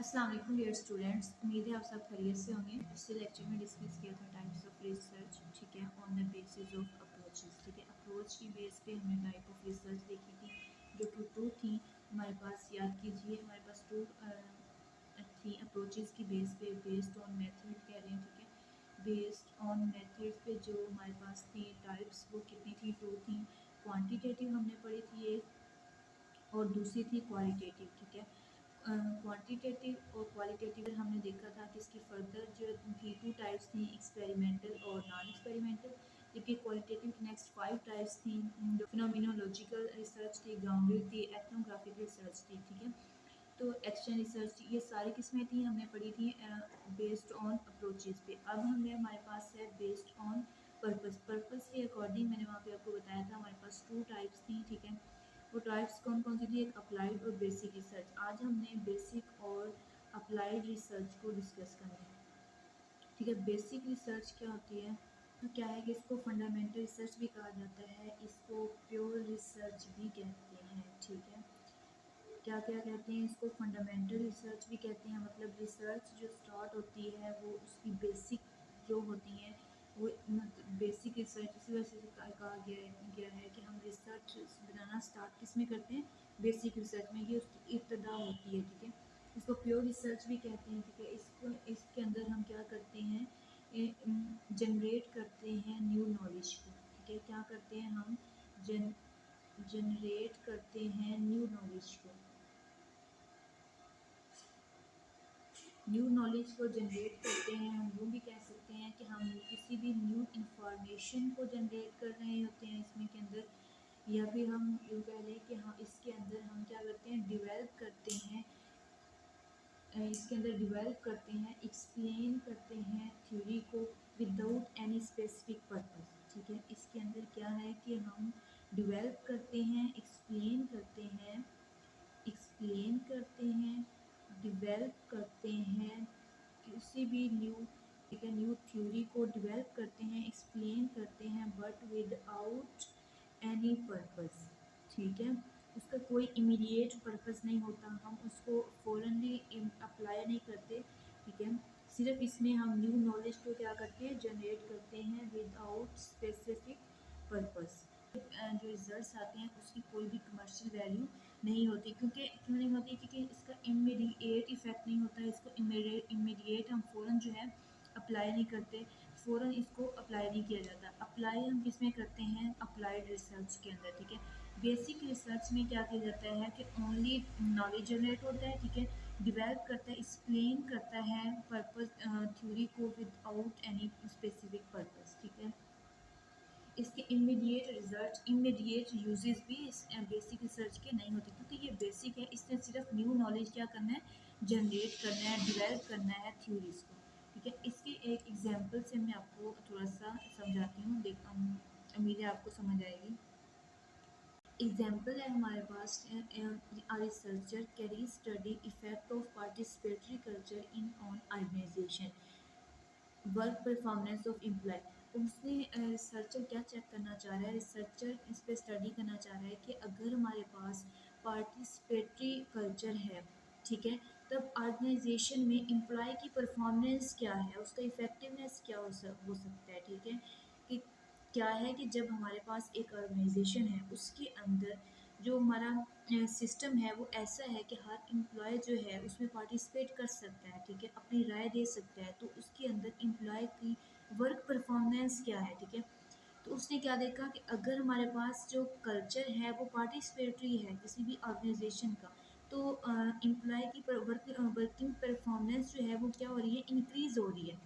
अस्सलाम वालेकुम dear students, उम्मीद है आप सब खैरियत से होंगे। पिछले लेक्चर में डिस्कस किया था टाइप्स ऑफ रिसर्च, ठीक है, on the basis of approaches, ठीक है। अप्रोच की बेस पे हमने टाइप ऑफ रिसर्च देखी थी जो कि टू थी हमारे पास। याद कीजिए, हमारे पास टू थी अप्रोचेस की बेस पे, बेस्ड ऑन मेथड कह रहे हैं, ठीक है। बेस्ड ऑन मेथड पे जो हमारे पास थी टाइप्स, वो कितनी थी? टू थी। क्वान्टिटेटिव हमने पढ़ी थी एक, और दूसरी थी क्वालिटेटिव, ठीक है। क्वांटिटेटिव और क्वालिटेटिव हमने देखा था कि इसकी फर्दर जो थी टू टाइप्स थी, एक्सपेरिमेंटल और नॉन एक्सपेरिमेंटल, जबकि क्वालिटेटिव की नेक्स्ट 5 टाइप्स थी जो फिनोमिनोलॉजिकल रिसर्च थी, ग्राउंडेड थी, एथनोग्राफिक रिसर्च थी, ठीक है। तो एक्शन रिसर्च, ये सारी किस्में थी हमने पढ़ी थी बेस्ड ऑन अप्रोचेज पे। अब हमारे पास है बेस्ड ऑन पर्पस। पर्पस के अकॉर्डिंग मैंने वहाँ पे आपको बताया था हमारे पास टू टाइप्स थी, ठीक है। वो टाइप्स कौन कौन सी थी? एक अप्लाइड और बेसिक रिसर्च। आज हमने बेसिक और अप्लाइड रिसर्च को डिस्कस करना है, ठीक है। बेसिक रिसर्च क्या होती है? तो क्या है कि इसको फंडामेंटल रिसर्च भी कहा जाता है, इसको प्योर रिसर्च भी कहते हैं, ठीक है। क्या क्या कहते हैं इसको? फंडामेंटल रिसर्च भी कहते हैं, मतलब रिसर्च जो स्टार्ट होती है वो उसकी बेसिक जो होती हैं वो बेसिक रिसर्च इसी वजह से कहा गया है कि हम रिसर्च बनाना स्टार्ट किस में करते हैं? बेसिक रिसर्च में, ये उसकी इब्तदा होती है, ठीक है। इसको प्योर रिसर्च भी कहते हैं, ठीक है। इसके अंदर हम क्या करते हैं? जनरेट करते हैं न्यू नॉलेज को, ठीक है। क्या करते हैं हम? जनरेट करते हैं न्यू नॉलेज को। न्यू नॉलेज को जनरेट करते हैं, हम यूँ भी कह सकते हैं कि हम किसी भी न्यू इंफॉर्मेशन को जनरेट कर रहे होते हैं इसमें के अंदर, या फिर हम यूँ कह लें कि हाँ इसके अंदर हम क्या करते हैं? डिवेल्प करते हैं, इसके अंदर डिवेल्प करते हैं, एक्सप्लेन करते हैं थ्योरी को विदाउट एनी स्पेसिफिक पर्पस, ठीक है। इसके अंदर क्या है कि हम डिवेल्प करते हैं, एक्सप्लेन करते हैं, डिवेल्प करते हैं किसी भी न्यू, ठीक है, न्यू थ्योरी को डिवेल्प करते हैं, एक्सप्लेन करते हैं, बट विदाउट एनी पर्पस, ठीक है। उसका कोई इमीडिएट पर्पस नहीं होता, हम उसको फ़ौरनली अप्लाई नहीं करते, ठीक है। सिर्फ इसमें हम न्यू नॉलेज को क्या करते हैं? जनरेट करते हैं विदाउट स्पेसिफिक पर्पस। जो रिजल्ट्स आते हैं उसकी कोई भी कमर्शियल वैल्यू नहीं होती, क्यों नहीं होती? क्योंकि इसका इमीडिएट इफेक्ट नहीं होता है, इसको इमीडिएट हम फ़ौरन जो है अप्लाई नहीं करते, फ़ौरन इसको अप्लाई नहीं किया जाता। अप्लाई हम किस में करते हैं? अप्लाइड रिसर्च के अंदर, ठीक है। बेसिक रिसर्च में क्या किया जाता है कि ओनली नॉलेज जनरेट होता है, ठीक है, डिवेल्प करता है, एक्सप्लेन करता है पर्पस थ्योरी को विदाउट एनी स्पेसिफिक पर्पस, ठीक है। इसके इमीडिएट रिजल्ट, इमीडिएट यूजेस भी इस बेसिक रिसर्च के नहीं होते, क्योंकि ये बेसिक है, इससे सिर्फ न्यू नॉलेज क्या करना है? जनरेट करना है, डिवेल्प करना है थ्योरीज को, ठीक है। इसके एक एग्जांपल से मैं आपको थोड़ा सा समझाती हूँ, उम्मीद है आपको समझ आएगी। एग्जाम्पल है हमारे पास, a researcher carry study effect of participatory culture in on organisation work performance of employ. उसने रिसर्चर क्या चेक करना चाह रहा है? रिसर्चर इस पर स्टडी करना चाह रहा है कि अगर हमारे पास पार्टिसिपेटरी कल्चर है, ठीक है, तब ऑर्गेनाइजेशन में एम्प्लॉय की परफॉर्मेंस क्या है, उसका इफेक्टिवनेस क्या हो सकता है, ठीक है। कि क्या है कि जब हमारे पास एक ऑर्गेनाइजेशन है उसके अंदर जो हमारा सिस्टम है वो ऐसा है कि हर एम्प्लॉय जो है उसमें पार्टिसिपेट कर सकता है, ठीक है, अपनी राय दे सकता है, तो उसके अंदर एम्प्लॉय की वर्क परफॉर्मेंस क्या है, ठीक है। तो उसने क्या देखा कि अगर हमारे पास जो कल्चर है वो पार्टिसिपेटरी है किसी भी ऑर्गेनाइजेशन का, तो एम्प्लॉय की वर्किंग परफॉर्मेंस जो है वो क्या हो रही है? इंक्रीज हो रही है,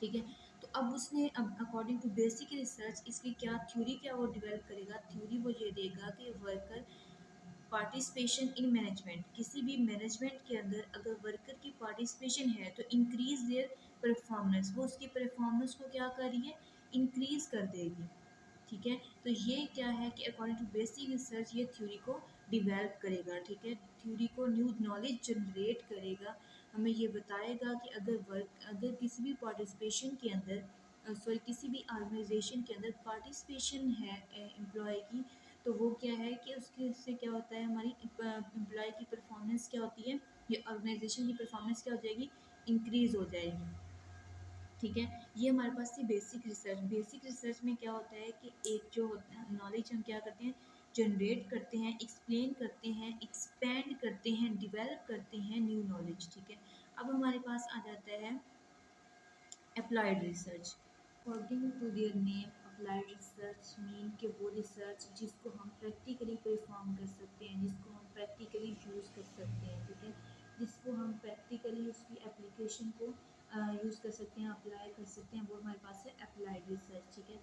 ठीक है। तो अब उसने अब अकॉर्डिंग टू बेसिक रिसर्च इसकी क्या थ्योरी, क्या वो डेवलप करेगा? थ्योरी वो ये देगा कि वर्कर पार्टिसिपेशन इन मैनेजमेंट, किसी भी मैनेजमेंट के अंदर अगर वर्कर की पार्टिसिपेशन है तो इंक्रीज देयर परफॉर्मेंस, वो उसकी परफॉर्मेंस को क्या कर रही है? इंक्रीज कर देगी, ठीक है। तो ये क्या है कि अकॉर्डिंग टू बेसिक रिसर्च ये थ्योरी को डिवेल्प करेगा, ठीक है, थ्योरी को न्यू नॉलेज जनरेट करेगा, हमें ये बताएगा कि अगर किसी भी पार्टिसिपेशन के अंदर किसी भी ऑर्गेनाइजेशन के अंदर पार्टिसिपेशन है एम्प्लॉय की, तो वो क्या है कि उसके उससे क्या होता है, हमारी एम्प्लॉय की परफॉर्मेंस क्या होती है, ये ऑर्गेनाइजेशन की परफॉर्मेंस क्या हो जाएगी, इंक्रीज़ हो जाएगी। ठीक है, ये हमारे पास थी बेसिक रिसर्च। बेसिक रिसर्च में क्या होता है कि एक जो नॉलेज हम क्या करते हैं, जनरेट करते हैं, एक्सप्लेन करते हैं, एक्सपेंड करते हैं, डिवेल्प करते हैं न्यू नॉलेज। ठीक है, अब हमारे पास आ जाता है applied research. According to their name, applied research mean कि वो रिसर्च जिसको हम प्रैक्टिकली परफॉर्म कर सकते हैं, जिसको हम प्रैक्टिकली यूज़ कर सकते हैं। ठीक है, जिसको हम प्रैक्टिकली उसकी एप्लीकेशन को यूज़ कर सकते हैं, अप्लाई कर सकते हैं, वो हमारे पास है अप्लाइड रिसर्च। ठीक है,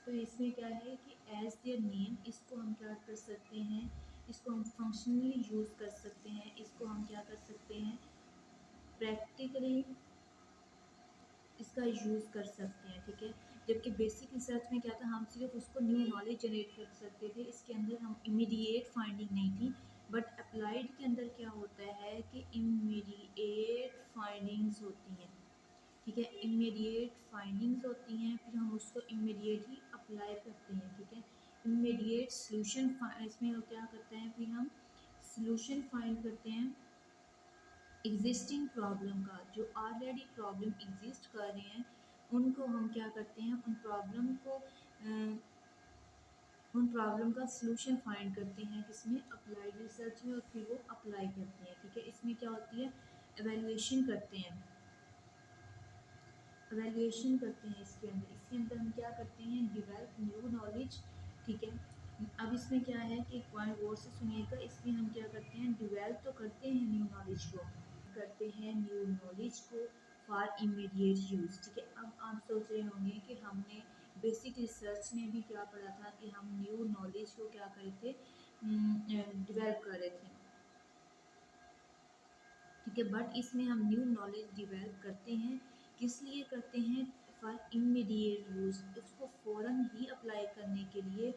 तो इसमें क्या है कि एज देयर नेम, इसको हम क्या कर सकते हैं, इसको हम फंक्शनली यूज़ कर सकते हैं, इसको हम क्या कर सकते हैं, प्रैक्टिकली इसका यूज़ कर सकते हैं। ठीक है, जबकि बेसिक रिसर्च में क्या था, हम सिर्फ उसको न्यू नॉलेज जनरेट कर सकते थे, इसके अंदर हम इमीडिएट फाइंडिंग नहीं थी। बट अप्लाइड के अंदर क्या होता है कि इमीडिएट फाइंडिंग्स होती हैं। ठीक है, इमीडिएट फाइंडिंग्स होती हैं, फिर हम उसको इमीडिएट ही अप्लाई करते हैं। ठीक है, इमीडिएट सोल्यूशन, इसमें क्या करते हैं, फिर हम सोल्यूशन फाइंड करते हैं एग्जिस्टिंग प्रॉब्लम का। जो ऑलरेडी प्रॉब्लम एग्जिस्ट कर रहे हैं उनको हम क्या करते हैं, उन प्रॉब्लम का सलूशन फाइंड करते हैं, किसमें, अप्लाइड रिसर्च में, और फिर वो अप्लाई करते हैं। ठीक है, इसमें क्या होती है, एवेल्युएशन करते हैं, एवेल्युएशन करते हैं इसके अंदर हम क्या करते हैं, डिवेल्प न्यू नॉलेज। ठीक है, अब इसमें क्या है कि एक पॉइंट गौर से सुनिएगा, इसमें हम क्या करते हैं, डिवेल्प तो करते हैं न्यू नॉलेज को, करते हैं न्यू नॉलेज को फॉर इमीडिएट यूज़। ठीक है, अब आप सोच रहे होंगे कि हमने बेसिक रिसर्च में भी क्या पढ़ा था कि हम न्यू नॉलेज को क्या करे थे, डिवेल्प कर रहे थे। ठीक है, बट इसमें हम न्यू नॉलेज डिवेल्प करते हैं, किस लिए करते हैं, फॉर इमीडिएट यूज़, उसको फ़ौरन ही अप्लाई करने के लिए,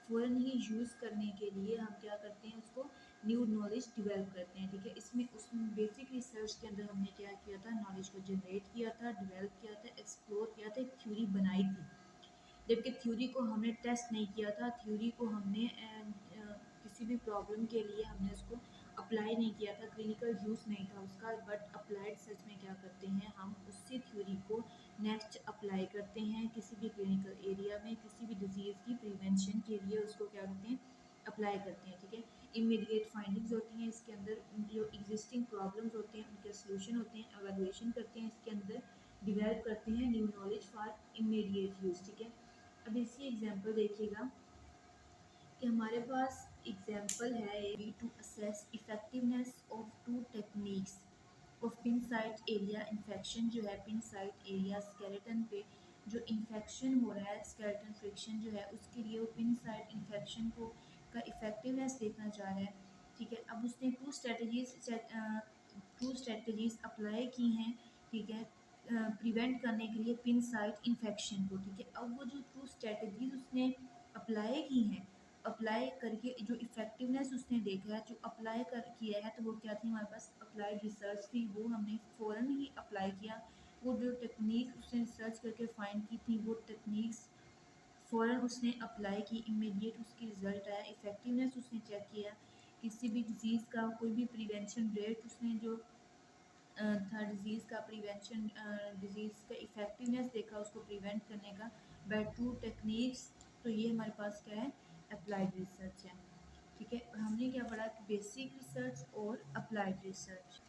फ़ौरन ही यूज़ करने के लिए हम क्या करते हैं, उसको न्यू नॉलेज डिवेल्प करते हैं। ठीक है, इसमें उसमें बेसिक रिसर्च के अंदर हमने क्या किया था, नॉलेज को जनरेट किया था, डिवेल्प किया था, एक्सप्लोर किया था, एक थ्योरी बनाई थी। जबकि थ्योरी को हमने टेस्ट नहीं किया था, थ्योरी को हमने किसी भी प्रॉब्लम के लिए हमने उसको अप्लाई नहीं किया था, क्लिनिकल यूज़ नहीं था उसका। बट अप्लाइड सर्च में क्या करते हैं, हम उसी थ्योरी को नेक्स्ट अप्लाई करते हैं किसी भी क्लिनिकल एरिया में, किसी भी डिजीज़ की प्रिवेंशन के लिए उसको क्या करते हैं, अप्लाई करते हैं। ठीक है, इमीडिएट फाइंडिंग्स होती हैं इसके अंदर, जो एग्जिस्टिंग प्रॉब्लम्स होते हैं उनके सोल्यूशन होते हैं, एवेल्युएशन करते हैं इसके अंदर, डिवेल्प करते हैं new knowledge for immediate use. ठीक है, अब इसकी एग्जांपल देखिएगा कि हमारे पास एग्जांपल है to assess effectiveness of two techniques of pin site area infection. जो है पिन साइट एरिया स्केलेटन पे जो इन्फेक्शन हो रहा है, स्केलेटन फ्रिक्शन जो है उसके लिए वो पिन साइट इन्फेक्शन को का इफेक्टिवनेस देखना चाह रहा है। ठीक है, अब उसने टू स्ट्रेटजीज अप्लाई की हैं। ठीक है, प्रिवेंट करने के लिए पिन साइट इन्फेक्शन को। ठीक है, अब वो जो टू स्ट्रेटजीज उसने अप्लाई की हैं, अप्लाई करके जो इफ़ेक्टिवनेस उसने देखा है, जो अप्लाई कर किया है, तो वो क्या थी, हमारे पास अप्लाइड रिसर्च थी, वो हमने फ़ौरन ही अप्लाई किया। वो जो टेक्निक उसने रिसर्च करके फाइंड की थी, वो टेक्निक्स फ़ौरन उसने अप्लाई की, इमीडिएट उसकी रिज़ल्ट आया, इफ़ेक्टिवनेस उसने चेक किया, किसी भी डिज़ीज़ का कोई भी प्रिवेंशन रेट उसने जो था, डिज़ीज़ का प्रिवेंशन, डिज़ीज़ का इफ़ेक्टिवनेस देखा उसको प्रिवेंट करने का बाय टू टेक्निक्स। तो ये हमारे पास क्या है, अप्लाइड रिसर्च है। ठीक है, हमने क्या पढ़ा, बेसिक रिसर्च और अप्लाइड रिसर्च।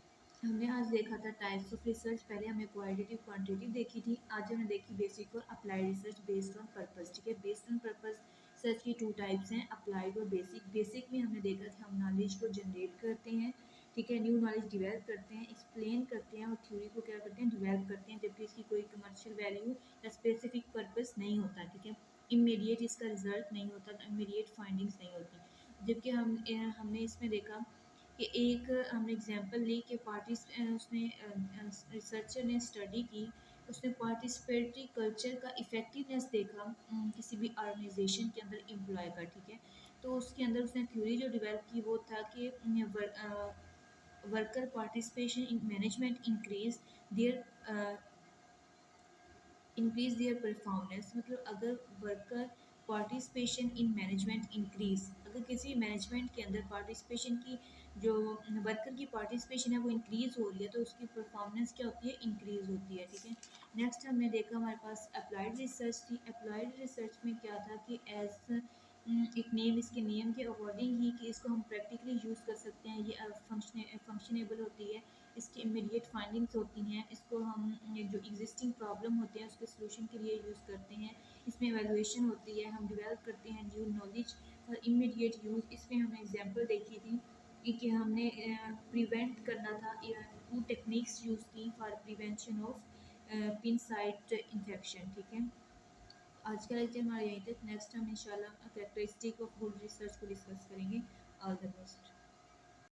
हमने आज देखा था टाइप्स ऑफ रिसर्च, पहले हमने क्वालिटेटिव क्वांटिटेटिव देखी थी, आज हमने देखी बेसिक और applied research based on purpose. ठीक है, बेस्ड ऑन पर्पस सर्च की टू टाइप्स हैं, अप्लाइड और बेसिक। बेसिक में हमने देखा कि हम नॉलेज को जनरेट करते हैं, ठीक है, न्यू नॉलेज डिवेल्प करते हैं, एक्सप्लेन करते हैं, और थ्योरी को क्या करते हैं, डिवेल्प करते हैं, जबकि इसकी कोई कमर्शियल वैल्यू या स्पेसिफिक पर्पस नहीं होता। ठीक है, इमीडिएट इसका रिजल्ट नहीं होता, इमीडिएट फाइंडिंग्स नहीं होती। जबकि हमने इसमें देखा कि एक हमने एग्जांपल ली कि उसने रिसर्चर ने स्टडी की, उसने पार्टिसिपेटरी कल्चर का इफ़ेक्टिवनेस देखा किसी भी ऑर्गेनाइजेशन के अंदर एम्प्लॉय का। ठीक है, तो उसके अंदर उसने थ्योरी जो डेवलप की वो था कि worker participation in management increase their performance. मतलब अगर worker participation in management increase, अगर किसी मैनेजमेंट के अंदर पार्टिसिपेशन की जो वर्कर की पार्टिसिपेशन है वो इंक्रीज हो रही है तो उसकी परफॉर्मेंस क्या होती है, इंक्रीज होती है। ठीक है, नेक्स्ट हमने देखा हमारे पास अप्लाइड रिसर्च थी। अप्लाइड रिसर्च में क्या था कि एज एक नेम, इसके नेम के अकॉर्डिंग ही कि इसको हम प्रैक्टिकली यूज़ कर सकते हैं, ये फंक्शनेबल होती है, इसकी इमीडिएट फाइंडिंग्स होती हैं, इसको हम जो एग्जिस्टिंग प्रॉब्लम होते हैं उसके सोल्यूशन के लिए यूज़ करते हैं, इसमें एवेलुएशन होती है, हम डिवेल्प करते हैं new knowledge for immediate use. इसमें हमने एग्जांपल देखी थी कि हमने प्रिवेंट करना था, टू टेक्निक्स यूज़ की for prevention of pin site infection. ठीक है, आज का लेक्चर हमारा यहीं तक। नेक्स्ट हम इंशाल्लाह कैरेक्टरिस्टिक ऑफ गुड रिसर्च को डिस्कस करेंगे। All the best.